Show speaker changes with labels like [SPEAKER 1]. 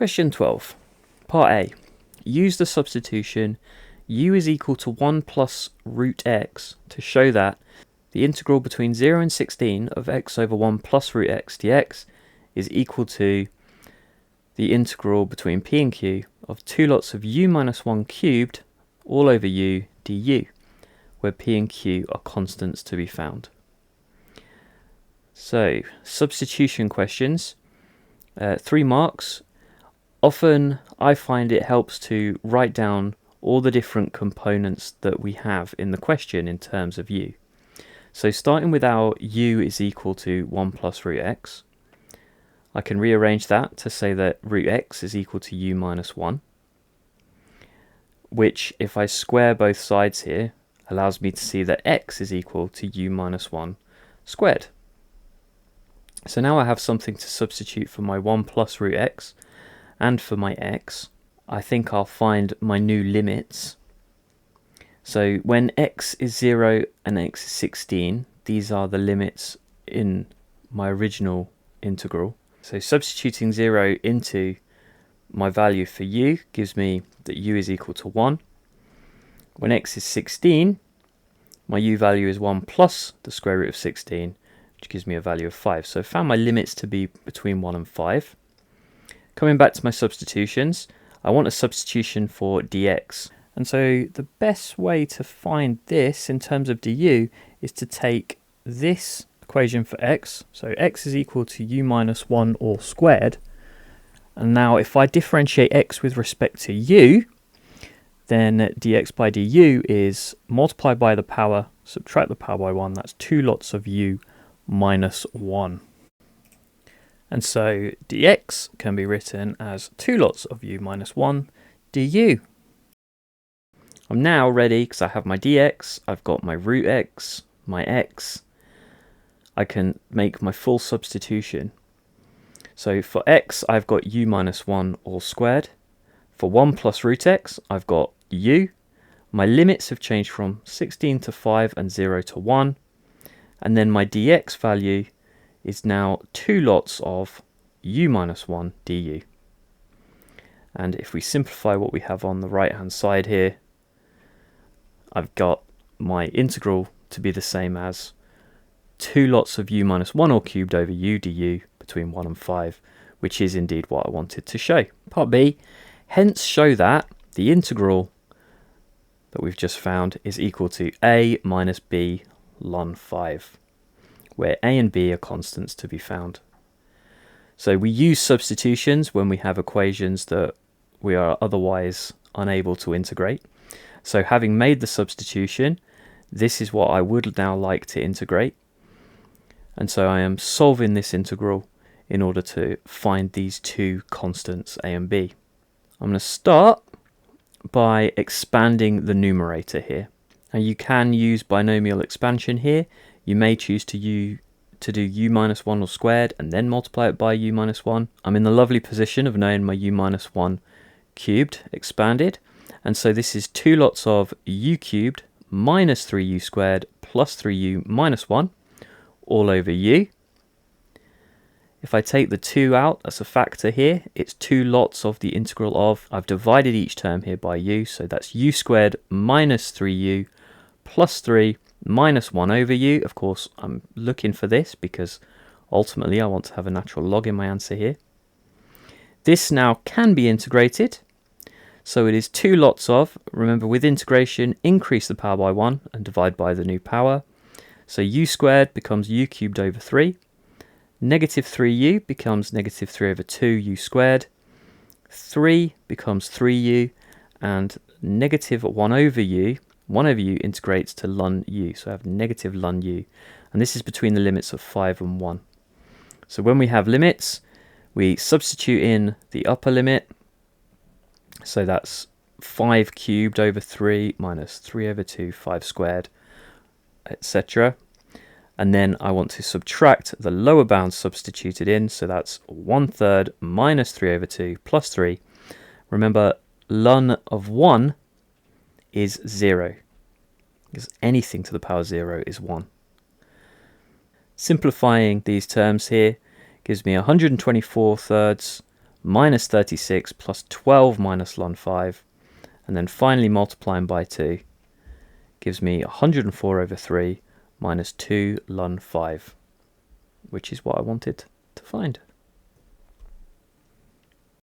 [SPEAKER 1] Question 12. Part A. Use the substitution u is equal to 1 plus root x to show that the integral between 0 and 16 of x over 1 plus root x dx is equal to the integral between p and q of 2 lots of u minus 1 cubed all over u du, where p and q are constants to be found. So, substitution questions, 3 marks. Often I find it helps to write down all the different components that we have in the question in terms of u. So starting with our u is equal to 1 plus root x, I can rearrange that to say that root x is equal to u minus 1, which if I square both sides here allows me to see that x is equal to u minus 1 squared. So now I have something to substitute for my 1 plus root x and for my x. I think I'll find my new limits. So when x is 0 and x is 16, these are the limits in my original integral. So substituting 0 into my value for u gives me that u is equal to 1. When x is 16, my u value is 1 plus the square root of 16, which gives me a value of 5. So I found my limits to be between 1 and 5. Coming back to my substitutions, I want a substitution for dx. And so the best way to find this in terms of du is to take this equation for x, so x is equal to u minus 1 all squared. And now if I differentiate x with respect to u, then dx by du is multiply by the power, subtract the power by 1, that's 2 lots of u minus 1. And so dx can be written as 2 lots of u minus 1 du. I'm now ready because I have my dx, I've got my root x, my x. I can make my full substitution. So for x, I've got u minus 1 all squared. For 1 plus root x, I've got u. My limits have changed from 16 to 5 and 0 to 1. And then my dx value is now 2 lots of u minus 1 du. And if we simplify what we have on the right hand side here, I've got my integral to be the same as 2 lots of u minus 1 all cubed over u du between 1 and 5, which is indeed what I wanted to show. Part B, hence show that the integral that we've just found is equal to a minus b ln 5, where a and b are constants to be found. So we use substitutions when we have equations that we are otherwise unable to integrate. So having made the substitution, this is what I would now like to integrate. And so I am solving this integral in order to find these two constants a and b. I'm going to start by expanding the numerator here. Now you can use binomial expansion here. You may choose to do u minus 1 all squared and then multiply it by u minus 1. I'm in the lovely position of knowing my u minus 1 cubed expanded. And so this is 2 lots of u cubed minus 3u squared plus 3u minus 1 all over u. If I take the 2 out as a factor here, it's 2 lots of the integral of, I've divided each term here by u, so that's u squared minus 3u plus 3 minus 1 over u. Of course, I'm looking for this because ultimately I want to have a natural log in my answer here. This now can be integrated. So it is 2 lots of, remember with integration, increase the power by 1 and divide by the new power. So u squared becomes u cubed over 3. Negative 3u becomes negative 3 over 2u squared. 3 becomes 3u, and negative 1 over u integrates to ln u. So I have negative ln u. And this is between the limits of 5 and 1. So when we have limits, we substitute in the upper limit. So that's 5 cubed over 3 minus 3 over 2, 5 squared, etc. And then I want to subtract the lower bound substituted in. So that's 1/3 minus 3 over 2 plus 3. Remember, ln of 1 is 0, because anything to the power 0 is 1. Simplifying these terms here gives me 124 thirds minus 36 plus 12 minus ln 5, and then finally multiplying by 2 gives me 104 over 3 minus 2 ln 5, which is what I wanted to find.